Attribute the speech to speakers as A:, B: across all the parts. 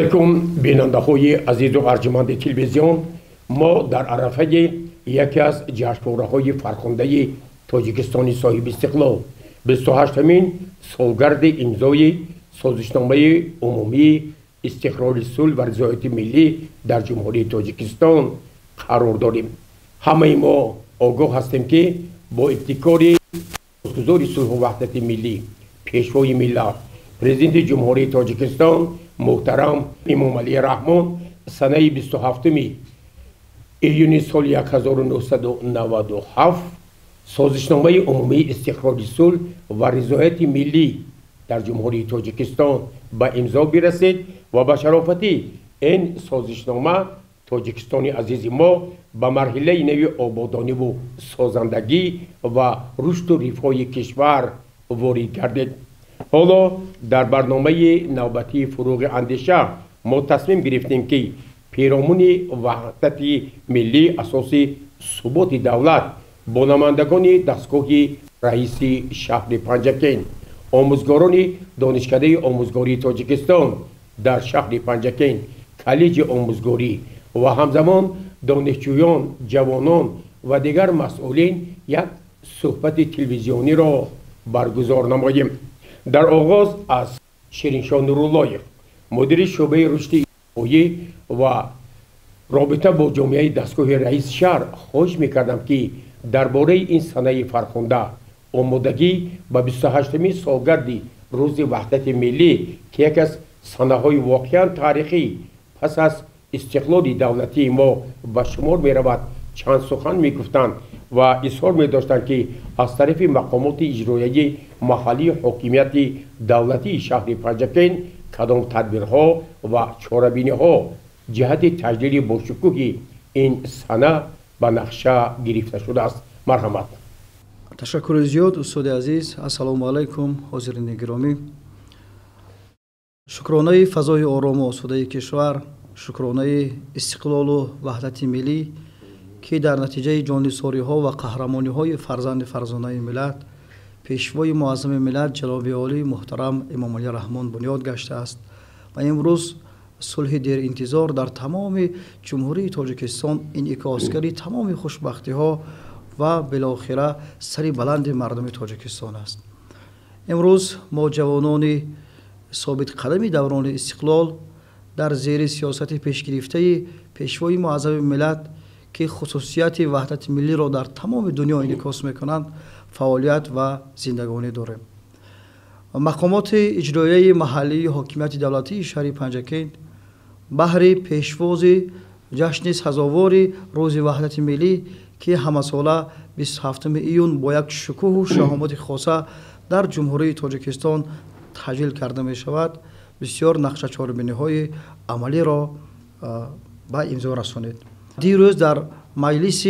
A: علیکم بیننده‌های عزیز و ارجمند تلویزیون. ما در عرفه یکی از جشنواره‌های فرخنده تاجیکستانی صاحب استقلال 28مین سالگرد امضای سازشنامه عمومی استقرار صلح و رضایت ملی در جمهوری تاجیکستان قرار داریم. همه ما آگاه هستیم که با ابتکار گذار صلح و وحدت ملی پیشوای ملت پرزیدنت جمهوری تاجیکستان محترم امام علی رحمان سنه 27 ایون سال 1997 سازشنامه عمومی استقرار صلح و رضایت ملی در جمهوری تاجیکستان به امضا برسید و به شرافت این سازشنامه تاجیکستان عزیز ما به مرحله نوی آبادانی و سازندگی و رشد و رفاه کشور وارد گردید. حالا در برنامه نوبتی فروغ اندیشه ما تصمیم گرفتیم که پیرامون وحدت ملی اساس ثبات دولت با نمایندگان دستگاه رئیس شهر پنجکین، آموزگاران دانشکده آموزگاری تاجیکستان در شهر پنجکین، کالج آموزگاری و همزمان دانشجویان، جوانان و دیگر مسئولین یک صحبت تلویزیونی را برگزار نماییم. در آغاز از شیرینشاه نوراللهیف مدیر شعبه رشد اجتماعی و رابطه با جامعه دستگاه رئیس شهر خواهش میکردم که درباره این سنه فرخنده آمادگی به 28مین سالگرد روز وحدت ملی که یک از سنه های واقعا تاریخی پس از استقلال دولتی ما به شمار می رود چند سخن می گفتند و اظهار می داشتند که از طرف مقامات اجرایی محلی حاکمیت دولتی شهر پنجکین کدام تدبیرها و چاره‌بینی ها جهت تجلیل با شکوه این سنه به نقشه گرفته شده است. مرحمت.
B: تشکر زیاد استاد عزیز. السلام علیکم حاضرین گرامی. شکرانه فضای آرام و آسوده کشور، شکرانه استقلال و وحدت ملی که در نتیجه جان‌نثاری ها و قهرمانی های فرزانه ملت پیشوای معظم ملت جناب عالی محترم امام علی رحمان بنیاد گشته است و امروز صلح دیر انتظار در تمام جمهوری تاجیکستان انعکاسگری تمام خوشبختی ها و بالاخره سری بلند مردم تاجیکستان است. امروز ما جوانان ثابت قدمی دوران استقلال در زیر سیاست پیشگرفته پیشوای معظم ملت که خصوصیت وحدت ملی را در تمام دنیا انعکاس میکنند فعالیت و زندگانی داریم. مقامات اجرایی محلی حاکمیت دولتی شهر پنجکین بهر پیشواز جشن سزاوار روز وحدت ملی که همه ساله 27 ایون با یک شکوه و شهامت خاصه در جمهوری تاجیکستان تجلیل کرده می شود بسیار نقشه چاره‌بینی های عملی را به امضا رسانید. دیروز در مجلس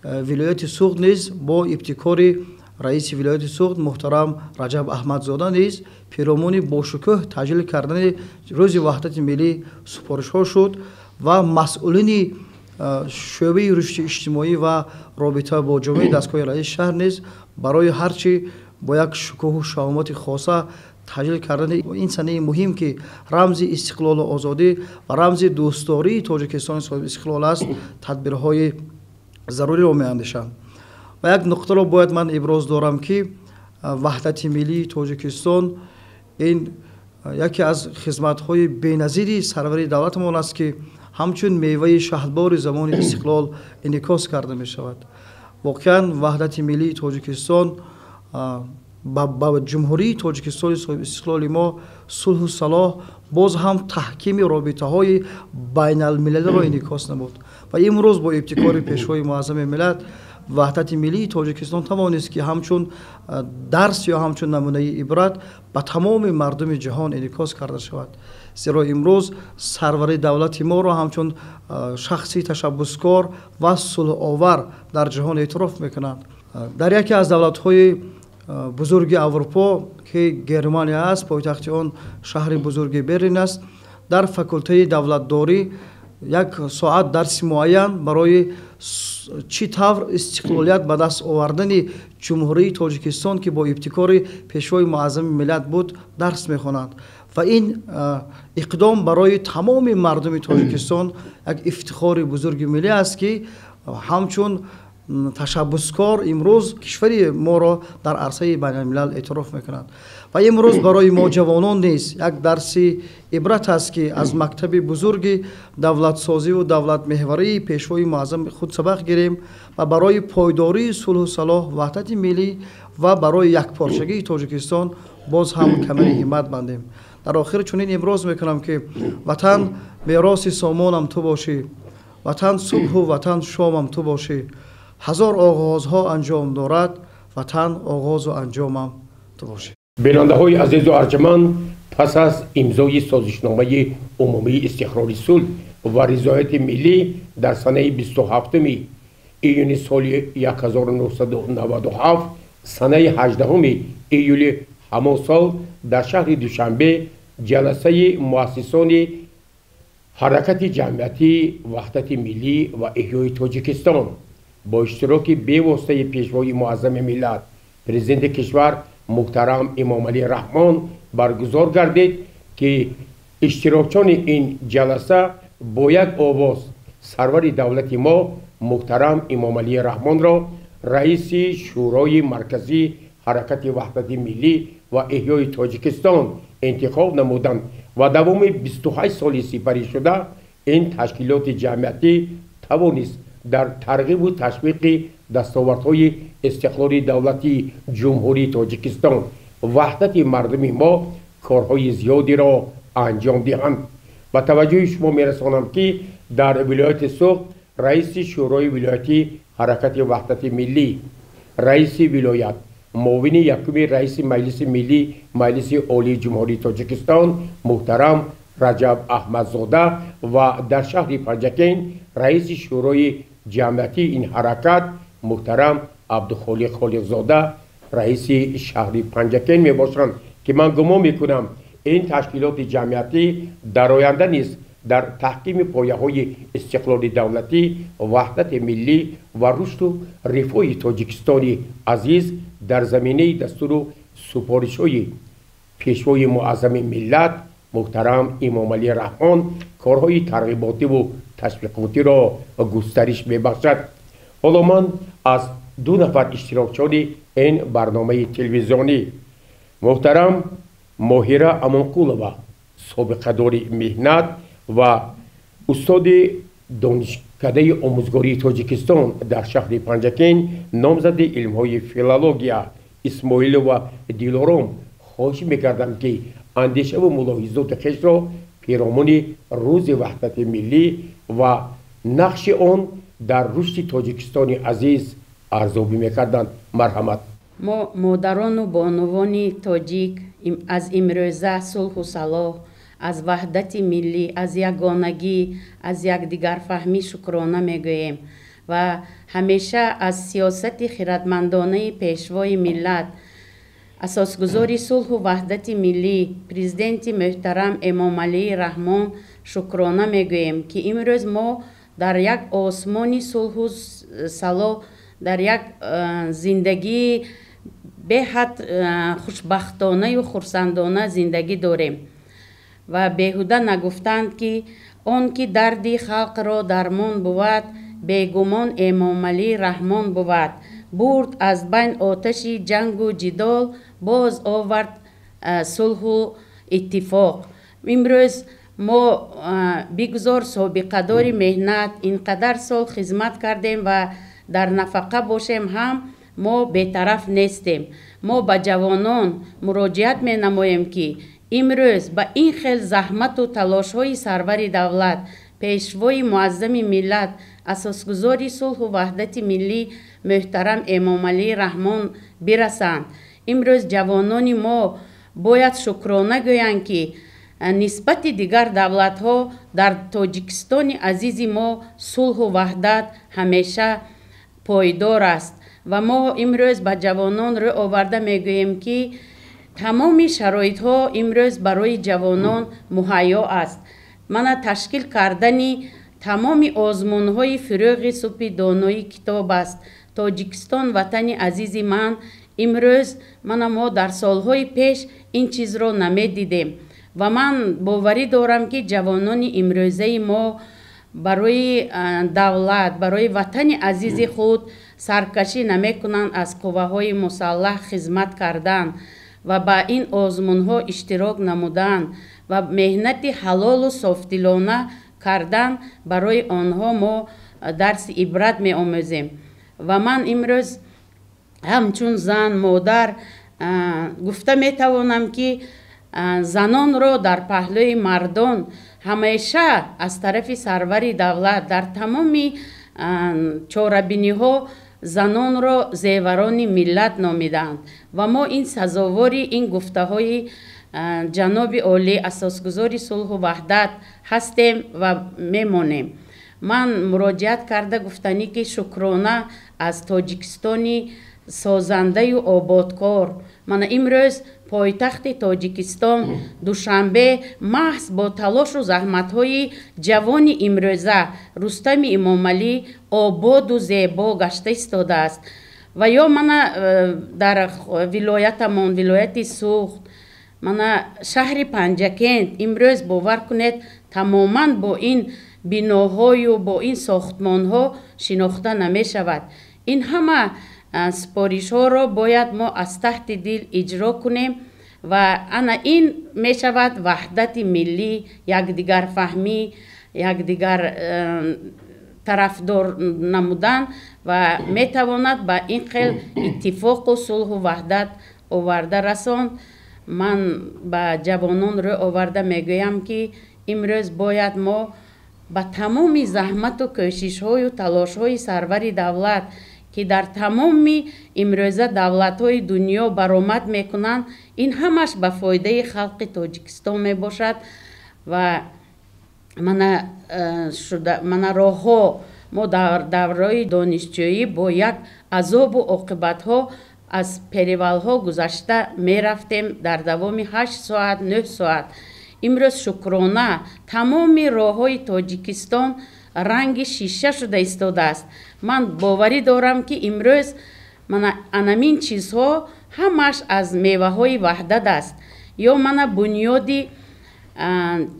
B: ولایت سوخت نیز با ابتکار رئیس ولایت سوخت محترم رجب احمدزاده نیز پیرامون با شکوه تجلیل کردن روز وحدت ملی سفارش ها شد و مسئولین شعبه رشد اجتماعی و رابطه با جامعه دستگاه رئیس شهر نیز برای هرچی با یک شکوه و شهامت خاصه تجلیل کردن این سنه مهم که رمز استقلال و آزادی و رمز دوستداری تاجیکستان صاحب استقلال است تدبیرهای ضروری را می‌اندیشم. و یک نقطه را باید من ابراز دارم که وحدت ملی تاجیکستان این یکی از خدمت‌های بی‌نظیر سروری دولتمان است که همچون میوه شهدبار زمان استقلال انعکاس کرده می شود. واقعا وحدت ملی تاجیکستان با جمهوری تاجیکستان صاحب استقلال ما صلح و صلاح باز هم تحکیم رابطه های بین المللی را انعکاس نمود و امروز با ابتکار پیشوای معظم ملت وحدت ملی تاجیکستان توانست که همچون درس یا همچون نمونه عبرت به تمام مردم جهان انعکاس کرده شود. زیرا امروز سرور دولت ما را همچون شخصی تشبسکار و صلح آور در جهان اعتراف میکنند. در یکی از دولت‌های بزرگ اروپا که گرمانیا است، پایتخت آن شهر بزرگ برلین است، در فاکولته دولتداری یک ساعت درس معین برای چی طور استقلالیت به دست آوردن جمهوری تاجیکستان که با ابتکار پیشوای معظم ملت بود درس میخوانند و این اقدام برای تمام مردم تاجیکستان یک افتخار بزرگ ملی است که همچون تشبسکار امروز کشور ما را در عرصه بین الملل اعتراف میکنند و امروز برای ما جوانان نیز یک درس عبرت است که از مکتب بزرگ دولت سازی و دولت محوری پیشوای معظم خود سبق گیریم و برای پایداری صلح و صلاح وحدت ملی و برای یکپارچگی تاجیکستان باز هم کمر همت بندیم. در آخر چنین ابراز میکنم که وطن میراث سامانم تو باشی، وطن صبح و وطن شامم تو باشی، هزار آغازها انجام دارد، وطن آغاز و انجامم تو باشی.
A: بیننده های عزیز و ارجمند، پس از امضای سازشنامه عمومی استقرار صلح و رضایت ملی در سنه 27 ایون سال 1997 سنه 18 ایول همان سال در شهر دوشنبه جلسه مؤسسان حرکت جمعیتی وحدت ملی و احیای تاجیکستان با اشتراک بی‌واسطه پیشوای معظم ملت پرزیدنت کشور محترم امام علی رحمان برگزار گردید که اشتراکچان این جلسه با یک آواز سرور دولت ما محترم امام علی رحمان را رئیس شورای مرکزی حرکت وحدت ملی و احیای تاجیکستان انتخاب نمودند و دوام 28 سال سپری شده این تشکیلات جمعیتی توانست در ترغیب و تشویق دستاوردهای استقلال دولتی جمهوری تاجیکستان وحدت مردم ما کارهای زیادی را انجام دهند. با توجه شما میرسانم که در ولایت سوق رئیس شورای ولایتی حرکت وحدت ملی، رئیس ولایت، معاون یکم رئیس مجلس ملی مجلس عالی جمهوری تاجیکستان محترم رجب احمدزاده و در شهر پنجکین رئیس شورای جمعیتی این حرکت محترم عبدالخالق خالقزاده رئیس شهر پنجکین می باشند که من گمان میکنم این تشکیلات جمعیتی در آینده نیز در تحکیم پایه های استقلال دولتی وحدت ملی و رشد و رفاه تاجیکستان عزیز در زمینه دستور و سفارش های پیشوای معظم ملت محترم امام علی رحمان کارهای ترغیباتی و تشویقاتی را گسترش می‌بخشد. حالا من از دو نفر اشتراکچان این برنامه تلویزیونی محترم ماهره امانقولова سابقه‌دار مهنت و استاد دانشکده آموزگاری تاجیکستان در شهر پنجکین نامزد علم‌های فیلولوژیا اسماعیل و دیلارم خواهش می‌کردم که اندیشه و ملاحظات خویش را پیرامون روز وحدت ملی و نقش آن در رشد تاجیکستان عزیز ارزیابی می‌کردند. مرحمت.
C: ما مادران و بانوان تاجیک از امروزه صلح و صلاح، از وحدت ملی، از یگانگی، از یکدیگر فهمی شکرانه میگوییم و همیشه از سیاست خردمندانه پیشوای ملت اساسگذاری صلح و وحدت ملی پرزیدنت محترم امام علی رحمان شکرانه میگوییم که امروز ما در یک آسمان صلح و صلاح در یک زندگی به حد خوشبختانه و خرسندانه زندگی داریم و بیهوده نگفتند که آن که دردی خلق را درمان بود بیگمان امام علی رحمان بود. برد از بین آتش جنگ و جدال باز آورد صلح و اتفاق. امروز ما بگذار سابقه داری مهنت اینقدر سال خدمت کردیم و در نفقه باشیم هم ما بی‌طرف نیستیم. ما به جوانان مراجعت می نماییم که امروز با این خیل زحمت و تلاش های سرور دولت پیشوای معظم ملت اساسگذاری صلح و وحدت ملی محترم امام علی رحمان برسند. امروز جوانان ما باید شکرانه گویند که نسبت دیگر دولت ها در تاجیکستان عزیز ما صلح و وحدت همیشه پایدار است و ما امروز به جوانان رو آورده میگوییم که تمام شرایط ها امروز برای جوانان مهیا است. من تشکیل کردن تمام آزمون های فروغ صبح دانایی کتاب است. تاجیکستان وطن عزیز من امروز ما در سالهای پیش این چیز را نمی دیدیم و من باوری دارم که جوانان امروزه ما برای دولت، برای وطن عزیز خود سرکشی نمیکنند، از قوه‌های مسلح خدمت کردن و با این آزمون‌ها اشتراک نمودن و مهنت حلال و صافدلانه کردن. برای آنها ما درس عبرت می آموزیم. و من امروز همچون زن مادر گفته می توانم که زنان را در پهلوی مردان همیشه از طرف سرور دولت در تمام چاره‌بینی ها زنان را زیوران ملت نامیدند و ما این سزاواری این گفته های جناب عالی اساسگزار صلح و وحدت هستیم و میمانیم. من مراجعت کرده گفتنی که شکرانه از تاجیکستانی سازنده و آبادکار. من امروز پایتخت تاجیکستان دوشنبه محض با تلاش و زحمت‌های جوان امروزه رستم امامعلی آباد و زیبا گشته ایستاده است. و یا من در ولایتمان ولایت سوخت، من شهر پنجکند امروز باور کنید تماما با این بناهای و با این ساختمان‌ها شناخته نمی شود. این همه سپارش ها را باید ما از تحت دل اجرا کنیم و انا این می شود وحدت ملی، یکدیگر فهمی، یکدیگر طرفدار نمودن و می تواند به این خیل اتفاق و صلح و وحدت آورده رساند. من به جوانان رو آورده میگویم که امروز باید ما با تمام زحمت و کوشش های و تلاش های سرور دولت که در تمام امروزه دولت های دنیا برآمد میکنند، این همش به فایده خلق تاجیکستان می باشد. و من راه ها ما در دورای دانشجویی با یک عذاب و عاقبت ها از پریوال ها گذشته می رفتیم در دوام 8 ساعت 9 ساعت. امروز شکرانه تمام راه های تاجیکستان رنگ شیشه شده ایستاده است. من باوری دارم که امروز من انمین چیزها همش از میوه های وحدت است. یا من بنیادی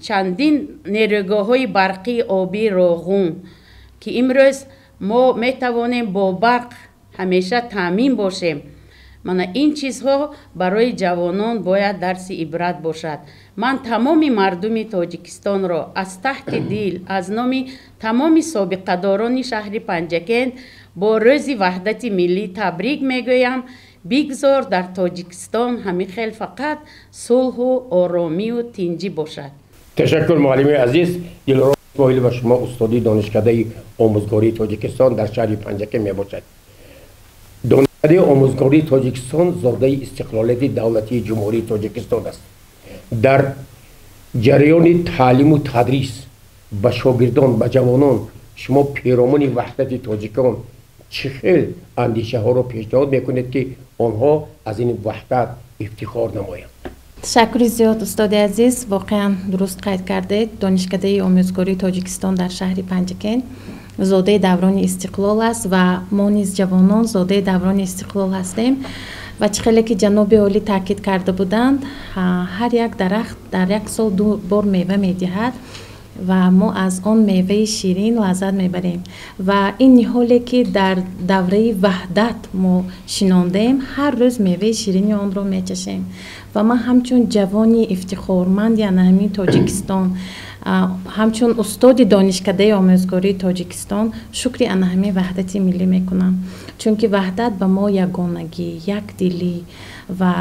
C: چندین نیروگاه های برقی آبی راغون که امروز ما می توانیم با برق همیشه تامین باشیم. من این چیزها برای جوانان باید درس عبرت باشد. من تمام مردم تاجیکستان را از تحت دل از نام تمام سابقه داران شهر پنجکند با روز وحدت ملی تبریک میگویم. بگذار در تاجیکستان همین خیل فقط صلح و آرامی و تنجی باشد.
A: تشکر معلم عزیز. دلارام اسماعیلی و شما استادی دانشکده آموزگاری تاجیکستان در شهر پنجکند می باشد. دانشکده آموزگاری تاجیکستان زاده استقلالیت دولتی جمهوری تاجیکستان است. در جریان تعلیم و تدریس به شاگردان به جوانان شما پیرامون وحدت تاجیکان چه خیل اندیشه ها را پیشنهاد میکنید که آنها از این وحدت افتخار نمایند؟
D: تشکر زیاد استاد عزیز، واقعا درست قید کردید. دانشکده آموزگاری تاجیکستان در شهر پنجکند زاده دوران استقلال است و ما نیز جوانان زاده دوران استقلال هستیم. و چه خیلی که جناب عالی تاکید کرده بودند، هر یک درخت در یک سال 2 بار میوه میدهد و ما از آن میوه شیرین لذت میبریم و این نهالی که در دوره وحدت ما شناندیم هر روز میوه شیرین آن را میچشیم. و من همچون جوانی افتخارمند یعنی همین تاجیکستان، همچون استاد دانشکده آموزگاری تاجیکستان شکر انهمی وحدت ملی میکنم، چون که وحدت به ما یگانگی، یک دلی و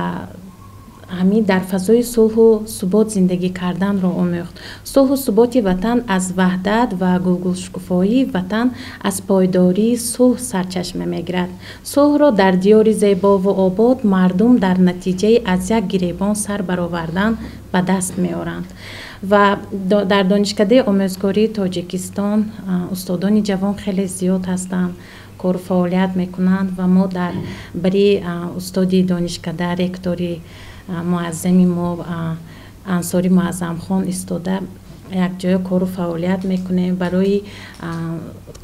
D: همین در فضای صلح و ثبات زندگی کردن را آموخت. صلح و ثبات وطن از وحدت و گلگشکفایی وطن از پایداری صلح سرچشمه میگیرد. صلح را در دیار زیبا و آباد مردم در نتیجه از یک گریبان سر برآوردن به دست میارند. و در دانشکده آموزگاری تاجیکستان استادان جوان خیلی زیاد هستند، کار فعالیت میکنند و ما در بری استادی دانشکده رکتوری معظم ما انصاری معظم خان استاده یک جای کار و فعالیت میکنه. برای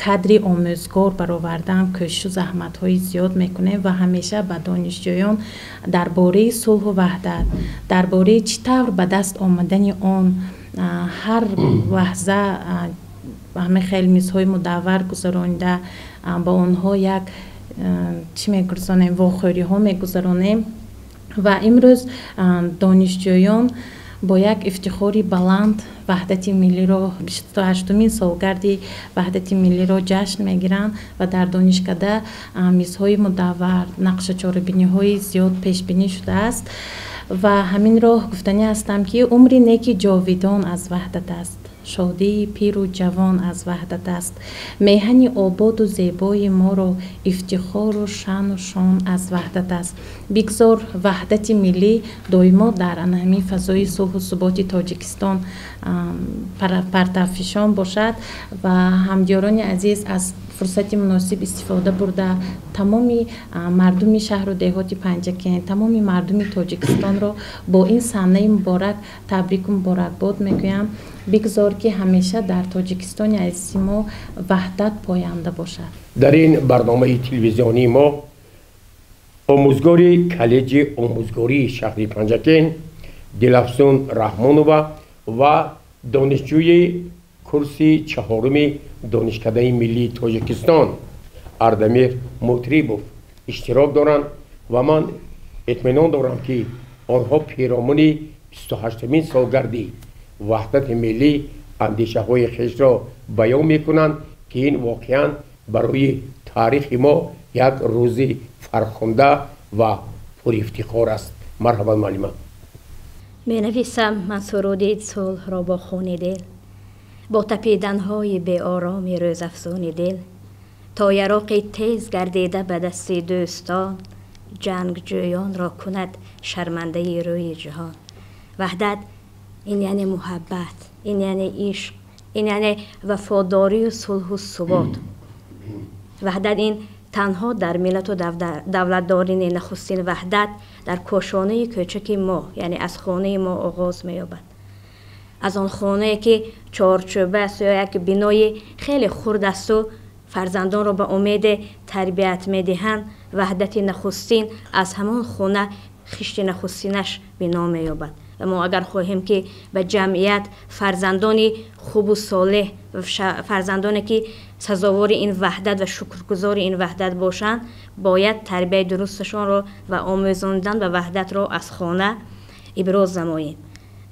D: کادر آموزگار برآوردن کوشش و زحمت های زیاد میکنه و همیشه به دانشجویان درباره صلح و وحدت، درباره چطور به دست آمدن آن هر لحظه همه خیلی میزهای مدور گذرانده، با آنها یک چی میگذاریم، واخوری ها میگذارانیم و امروز دانشجویان با یک افتخاری بلند وحدت ملی را 28مین سالگرد وحدت ملی را جشن میگیرند و در دانشکده میزهای مدور، نقشه چاره‌بینی های زیاد پیش بینی شده است و همین را گفتنی هستم که عمر نیکی جاویدان از وحدت است، شادی پیر و جوان از وحدت است، میهن آباد و زیبای ما را افتخار و شان و شان از وحدت است. بگذار وحدت ملی دائما در همین فضای صلح و ثبات تاجیکستان پرتافشان باشد و همدیاران عزیز از فرصت مناسب استفاده برده تمامی مردم شهر و دهات پنجکن، تمامی مردم تاجیکستان را با این صحنه مبارک تبریک و مبارکباد میگویم. بگذار که همیشه در تاجیکستان عزیز ما وحدت پاینده باشد. در این برنامه تلویزیونی ما آموزگاری کالج آموزگاری شهر پنجکن دلافسون رحمانووا و دانشجوی کورس چهارم دانشکده ملی تاجیکستان اردمیر موتریبوف اشتراک دارند و من اطمینان دارم که آنها پیرامون 28مین سالگردی وحدت ملی اندیشه های خیش را بیان میکنند که این واقعا برای تاریخ ما یک روز فرخنده و پر افتخار است. مرحبا معلم.
E: می نویسم من سرود صلح را با خون دل، با تپیدن‌های بی آرامی روزافزون دل، تا یراقی تیز گردیده به دست دوستان، جنگ جویان را کند شرمنده روی جهان. وحدت این یعنی محبت، این یعنی عشق، این یعنی وفاداری و صلح و ثبات. وحدت این تنها در ملت و دولتدارین نخستین وحدت در کاشانه کوچک ما، یعنی از خانه ما آغاز می‌یابد. از آن خانه که چارچوبه است یا یک بنای خیلی خرد است و فرزندان را به امید تربیت می‌دهند، وحدت نخستین از همان خانه خشت نخستینش بنا می‌یابد. و ما اگر خواهیم که به جمعیت فرزندانی خوب و صالح و فرزندانی که سزاوار این وحدت و شکرگزار این وحدت باشند، باید تربیت درستشان را و آموزاندن و وحدت را از خانه ابراز نماییم.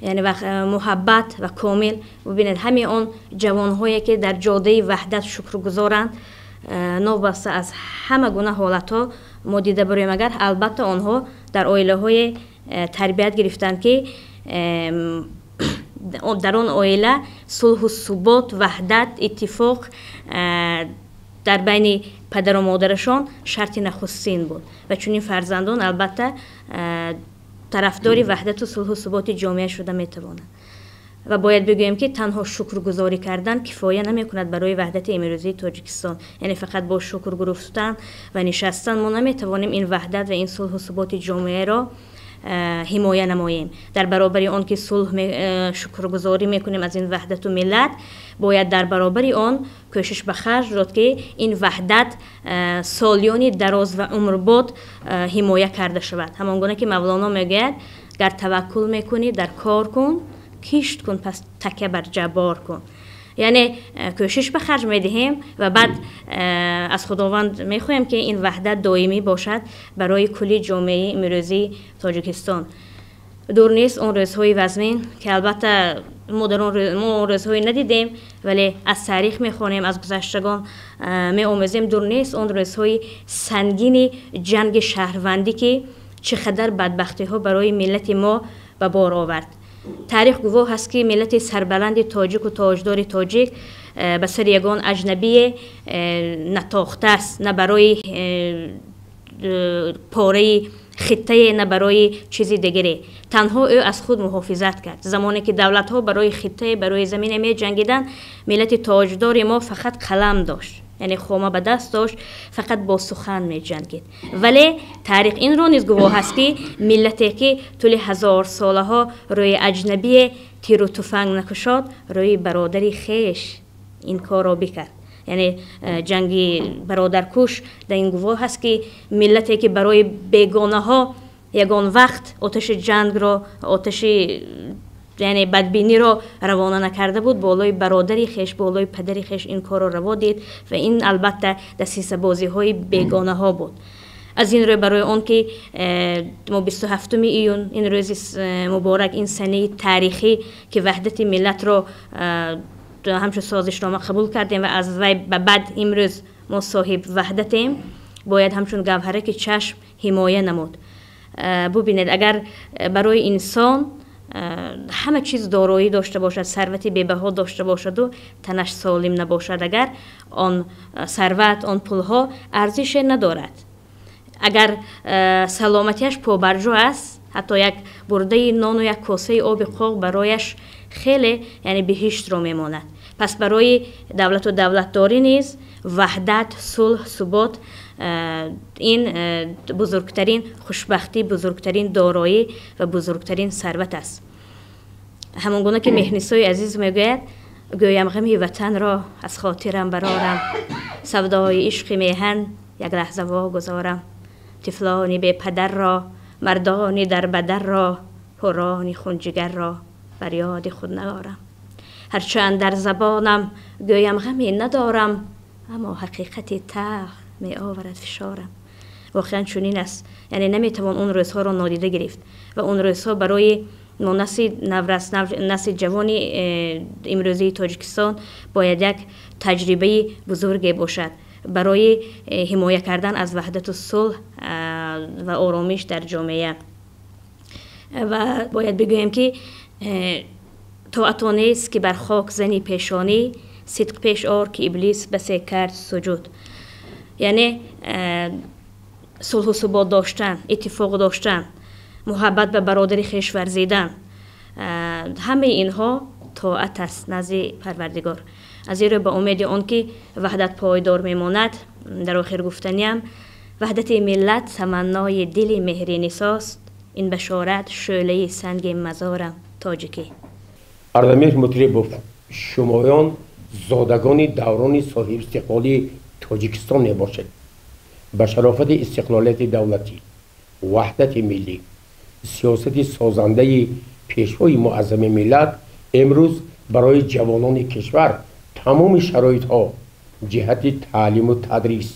E: یعنی محبت و کامل. ببینید همه آن جوانهایی که در جاده وحدت شکرگزارند، نوبسته از همه گونه حالتها ما دیده بریم، اگر البته آنها در عائله های تربیت گرفتند که در آن عائله صلح و ثبات، وحدت، اتفاق در بین پدر و مادرشان شرط نخستین بود و چون این فرزندان البته طرفداری وحدت و صلح و ثبات جامعه شده میتوانند. و باید بگویم که تنها شکرگزاری کردن کفایه نمیکند برای وحدت امروزی تاجیکستان. یعنی فقط با شکر گرفتن و نشستن ما نمیتوانیم این وحدت و این صلح و ثبات جامعه را حمایه نماییم. در برابر آن که صلح شکرگزاری میکنیم از این وحدت و ملت، باید در برابر آن کوشش به خرج داد که این وحدت سالیانی دراز و عمرباد حمایه کرده شود. همانگونه که مولانا میگه گر توکل میکنی در کار کن، کیشت کن پس تکه بر جبار کن. یعنی کوشش به خرج میدهیم و بعد از خداوند میخوایم که این وحدت دائمی باشد برای کلی جامعه امروزی تاجیکستان. دور نیست اون روزهای وزمین که البته ما روزهای ندیدیم، ولی از تاریخ میخوانیم، از گذشتگان میآموزیم. دور نیست اون روزهای سنگین جنگ شهروندی که چقدر بدبختی ها برای ملت ما به بار آورد. تاریخ گواه هست که ملت سربلند تاجیک و تاجدار تاجیک به سر یگان اجنبی نتاخته است، نه برای پاره خطه نه برای چیزی دیگری. تنها او از خود محافظت کرد. زمانی که دولت ها برای خطه، برای زمین می جنگیدن، ملت تاجدار ما فقط قلم داشت، یعنی خامه به دست داشت، فقط با سخن می جنگید. ولی تاریخ این رو نیز گواه است که ملتی که طول 1000 ساله ها روی اجنبی تیر و تفنگ نکشاد، روی برادری خیش این کار را بکرد. یعنی جنگی برادرکش در این گواه هست که ملتی که برای بیگانه ها یگان وقت آتش جنگ را، آتش یعنی بدبینی را روانه نکرده بود، بالای برادری خیش، بالای پدری خیش این کار را روا دید و این البته دسیسه بازی های بیگانه ها بود. از این روی برای اون که ما 27 ایون این روز مبارک، این سنه تاریخی که وحدت ملت را همچون سازشنامه قبول کردیم و از وی به بعد امروز ما صاحب وحدتیم، باید همچون گوهره که چشم حمایه نمود. ببینید اگر برای انسان همه چیز دارایی داشته باشد، ثروت بی‌بها داشته باشد و تنش سالم نباشد، اگر آن ثروت، آن پولها ارزش ندارد، اگر سلامتیش پابرجا است، حتی یک برده نان و یک کاسه آب خواب برایش خیلی یعنی بهشت رو میماند. پس برای دولت و دولتداری نیز وحدت، صلح، ثبات این بزرگترین خوشبختی، بزرگترین دارایی و بزرگترین ثروت است. همانگونه که مهنیسای عزیز میگوید گویم غم وطن را از خاطرم برارم، سودای عشق میهن یک لحظه واگذارم، طفلانی به پدر را، مردانی در بدر را، پرانی خونجگر را بر یاد خود نگارم. هرچند در زبانم گویم غمی ندارم، اما حقیقت تلخ می آورد فشارم. واقعا چنین است، یعنی نمیتوان اون روزها را نادیده گرفت و اون روزها برای نسل جوانی امروزی تاجیکستان باید یک تجربه بزرگی باشد برای حمایت کردن از وحدت و صلح و آرامش در جامعه. و باید بگویم که طاعت آن است که بر خاک زنی پیشانی، صدق پیش آر که ابلیس بسی کرد سجود. یعنی صلح و ثبات داشتن، اتفاق داشتن، محبت به برادری خویش ورزیدن، همه اینها طاعت است نزد پروردگار. از این رو به امید آن که وحدت پایدار میماند، در آخر گفتنیم وحدت ملت تمنای دل مهر نساست، این بشارت شعله سنگ مزارم تاجیکی.
A: اردمیر مطربوف، شمایان زادگان دوران صاحب استقلالی تاجیکستان می باشد. به شرافت استقلالت دولتی، وحدت ملی، سیاست سازنده پیشوای معظم ملت، امروز برای جوانان کشور تمام شرایط ها جهت تعلیم و تدریس،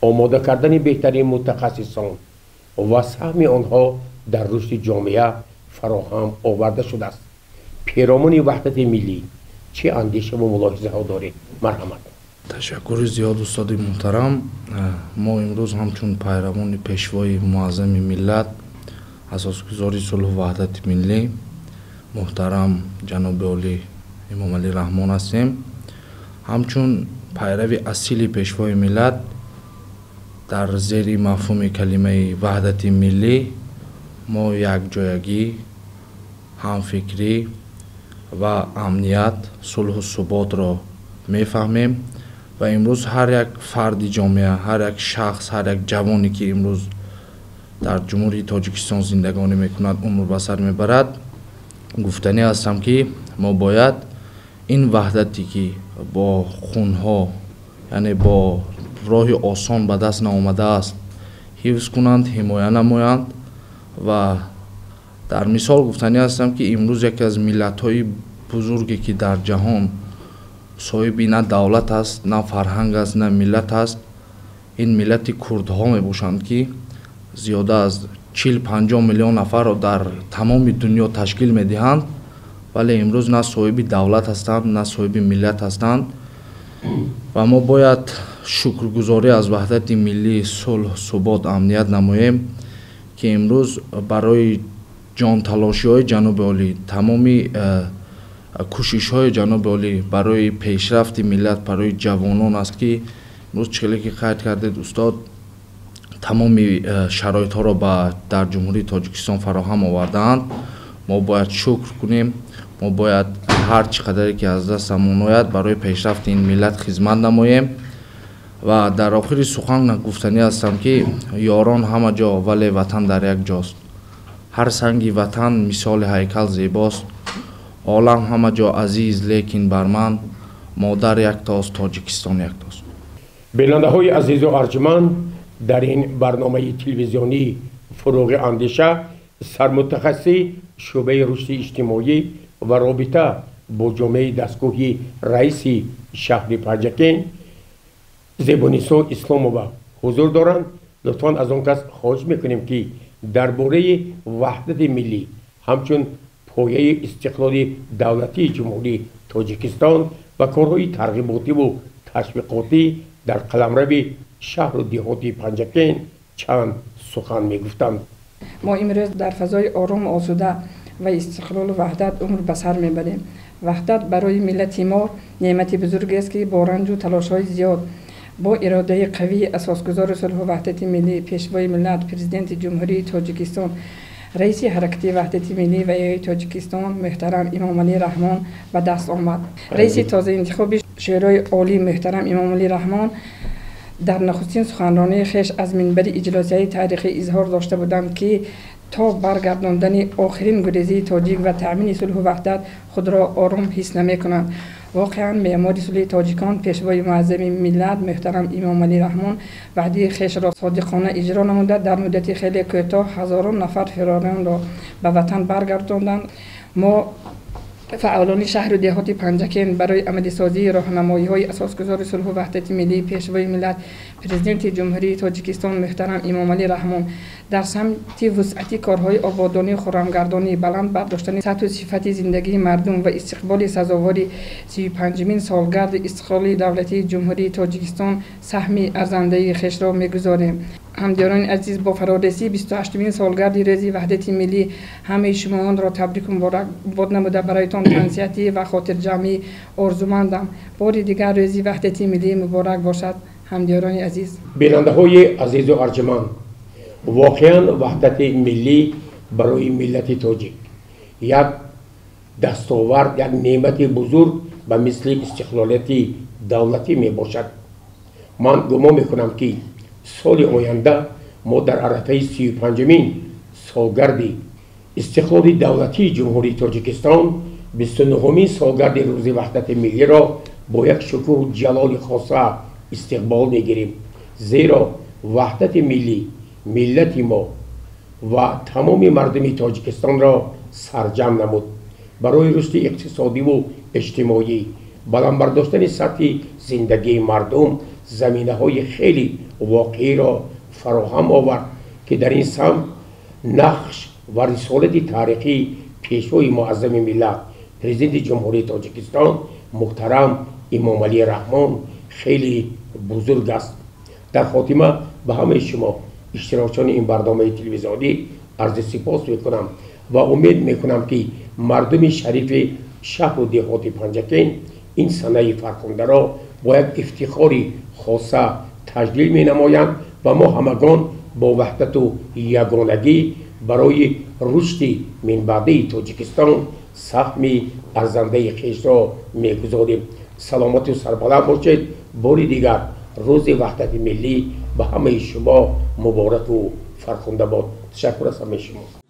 A: آماده کردن بهترین متخصصان و سهم آنها در رشد جامعه فراهم آورده شده است. پیرامون وحدت ملی چه اندیشه و ملاحظه ها دارید؟ مرحمت.
F: تشکر زیاد استاد محترم. ما امروز همچون پیروان پیشوای معظم ملت، اساسگزار صلح و وحدت ملی محترم جناب عالی امام علی رحمان هستیم. همچون پیروی اصیل پیشوای ملت در زیر مفهوم کلمه وحدت ملی ما یک جایگی، همفکری و امنیت، صلح و ثبات را میفهمیم و امروز هر یک فرد جامعه، هر یک شخص، هر یک جوانی که امروز در جمهوری تاجیکستان زندگانی میکند، عمر به سر میبرد، گفتنی هستم که ما باید این وحدتی که با خونها، یعنی با راه آسان به دست نآمده است، حفظ کنند، حمایت نمایند. و در مثال گفتنی هستم که امروز یکی از ملت‌های بزرگی که در جهان صاحب نه دولت است، نه فرهنگ است، نه ملت است، این ملت کردها می باشند که زیاده از 40-50 میلیون نفر را در تمام دنیا تشکیل می دهند، ولی امروز نه صاحب دولت هستند، نه صاحب ملت هستند. و ما باید شکرگزاری از وحدت ملی، صلح، ثبات، امنیت نماییم که امروز برای جان تلاشی های جناب عالی، تمامی کوشش های جناب عالی برای پیشرفت ملت، برای جوانان است که امروز چگونه که قید کردید استاد، تمام شرایط ها را در جمهوری تاجیکستان فراهم آوردند. ما باید شکر کنیم، ما باید هر چقدر که از دستمون آید برای پیشرفت این ملت خدمت نماییم و در آخر سخن گفتنی هستم که یاران همه جا ولی وطن در یک جاست. هر سنگی وطن مثال هیکل زیباست. عالم همه جا عزیز لیکن بر من مادر یک تاست، تاجیکستان یک تاست.
A: بیننده های عزیز و ارجمند، در این برنامه تلویزیونی فروغ اندیشه سرمتخصص شعبه رشد اجتماعی و رابطه با جامعه دستگاهی رئیس شهر پنجکین زیبانیسا اسلام‌آباد حضور دارند. لطفاً از آن کس خواهش میکنیم که درباره وحدت ملی همچون پایه استقلال دولتی جمهوری تاجیکستان و کارهای ترغیباتی و تشویقاتی در قلمرو شهر و دیهات پنجکین چند سخن میگفتند.
G: ما امروز در فضای آرام و آسوده و استقلال و وحدت عمر به سر میبریم. وحدت برای ملت ما نعمت بزرگ است که با رنج و تلاش‌های زیاد با اراده قوی اساسگزار صلح و وحدت ملی پیشوای ملت پرزیدنت جمهوری تاجیکستان رئیس حرکت وحدت ملی و ایالای تاجیکستان محترم امام علی رحمان به دست آمد. رئیس تازه انتخاب شورای عالی محترم امام علی رحمان در نخستین سخنرانی خویش از منبر اجلاسیه تاریخی اظهار داشته بودند که تا برگرداندن آخرین گریزی تاجیک و تأمین صلح و وحدت خود را آرام حس نمی‌کنند. واقعا معمار صلح تاجیکان پیشوای معظم ملت محترم امام علی رحمان وعده خویش را صادقانه اجرا نموده در مدت خیلی کوتاه هزاران نفر فراران را به وطن برگرداندند. ما فعالان شهر و دیهات پنجکین برای عملی سازی راهنمایی‌های اساسگزار صلح و وحدت ملی پیشوای ملت پرزیدنت جمهوری تاجیکستان محترم امام علی رحمان در سمت وسعت کارهای آبادانی و خرمگردانی بلند برداشتن سطح و صفت زندگی مردم و استقبال سزاوار 35مین سالگرد استقلال دولتی جمهوری تاجیکستان سهم ارزنده خویش را می‌گذاریم. همدیران عزیز، با فرارسی 28مین سالگرد روز وحدت ملی همه شما را تبریک و مبارک باد نموده برایتان تنسیتی و خاطر جمعی آرزومندم. بار دیگر روز وحدت ملی مبارک باشد. همدیران عزیز،
A: بیننده های عزیز و ارجمند، واقعا وحدت ملی برای ملت تاجیک یک دستاورد، یک نعمت بزرگ به مثل استقلالیت دولتی می باشد. من گمان میکنم که سال آینده ما در عرفه 35مین سالگرد استقلال دولتی جمهوری تاجیکستان 29مین سالگرد روز وحدت ملی را با یک شکوه و جلال خاصه استقبال میگیریم، زیرا وحدت ملی ملت ما و تمام مردم تاجیکستان را سرجم نمود. برای رشد اقتصادی و اجتماعی، بلند برداشتن سطح زندگی مردم زمینه‌های خیلی واقعی را فراهم آورد که در این سمت نقش و رسالت تاریخی پیشوای معظم ملت پرزیدنت جمهوری تاجیکستان محترم امام علی رحمان خیلی بزرگ است. در خاتمه به همه شما اشتراکچیان این برنامه تلویزیونی عرض سپاس میکنم و امید میکنم که مردم شریف شهر و دیهات پنجکین این سنه فرخنده را با یک افتخاری خاصه تجلیل می نمایند و ما همگان با وحدت و یگانگی برای رشد منبعده تاجیکستان سهم ارزنده خویش را میگذاریم. سلامت و سربلند باشید. بار دیگر روز وحدت ملی به همه شما مبارک و فرخنده باد. تشکر از همه شما.